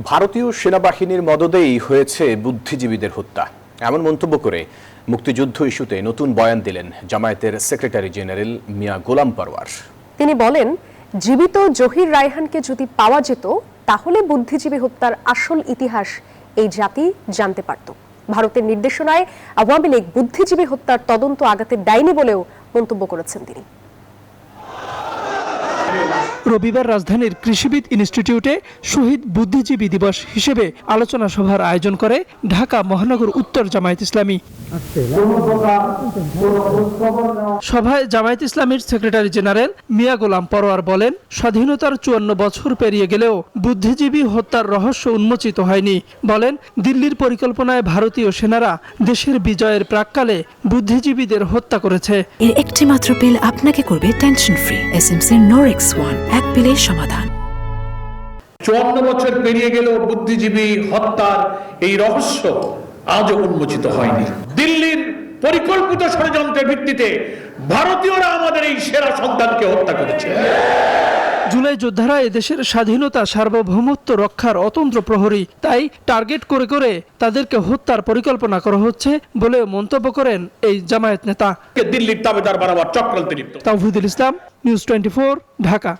ভারতীয় সেনাবাহিনীর মদদেই হয়েছে বুদ্ধিজীবীদের হত্যা, এমন মন্তব্য করে মুক্তিযুদ্ধ ইস্যুতে নতুন বয়ান দিলেন জামায়াতের সেক্রেটারি জেনারেল মিয়া গোলাম পরওয়ার। তিনি বলেন, জীবিত জহির রায়হানকে যদি পাওয়া যেত তাহলে বুদ্ধিজীবী হত্যার আসল ইতিহাস এই জাতি জানতে পারত। ভারতের নির্দেশনায় আওয়ামী লীগ বুদ্ধিজীবী হত্যার তদন্ত আগাতে দেয়নি বলেও মন্তব্য করেছেন তিনি। রবিবার রাজধানীর কৃষিবিদ ইনস্টিটিউটে শহীদ বুদ্ধিজীবী দিবস হিসেবে আলোচনা সভার আয়োজন করে ঢাকা মহানগর উত্তর জামায়াত ইসলামী। সভায় জামায়াত ইসলামীর সেক্রেটারি জেনারেল মিয়া গোলাম পরওয়ার বলেন, স্বাধীনতার 54 বছর পেরিয়ে গেলেও বুদ্ধিজীবী হত্যার রহস্য উন্মোচিত হয়নি। বলেন, দিল্লির পরিকল্পনায় ভারতীয় সেনারা দেশের বিজয়ের প্রাক্কালে বুদ্ধিজীবীদের হত্যা করেছে। এর একটি মাত্র পিল আপনাকে করবে টেনশন ফ্রি। এসএমসি নোরেক্স 1, এক পিলের সমাধান। 54 বছর পেরিয়ে গেলেও বুদ্ধিজীবী হত্যার এই রহস্য আজও উন্মোচিত হয়নি। দিল্লির পরিকল্পিত ষড়যন্ত্রের ভিত্তিতে ভারতীয়রা আমাদের এই সেরা সন্তানকে হত্যা করেছে। জুলাই যোদ্ধারা এদেশের স্বাধীনতা সার্বভৌমত্ব রক্ষার অতন্ত্র প্রহরী, তাই টার্গেট করে করে তাদেরকে হত্যার পরিকল্পনা করা হচ্ছে বলে মন্তব্য করেন এই জামায়াত নেতা। দিল্লির দাবিদার বানাবার চক্রান্তে লিপ্ত। তাওহিদুল ইসলাম, নিউজ 24, ঢাকা।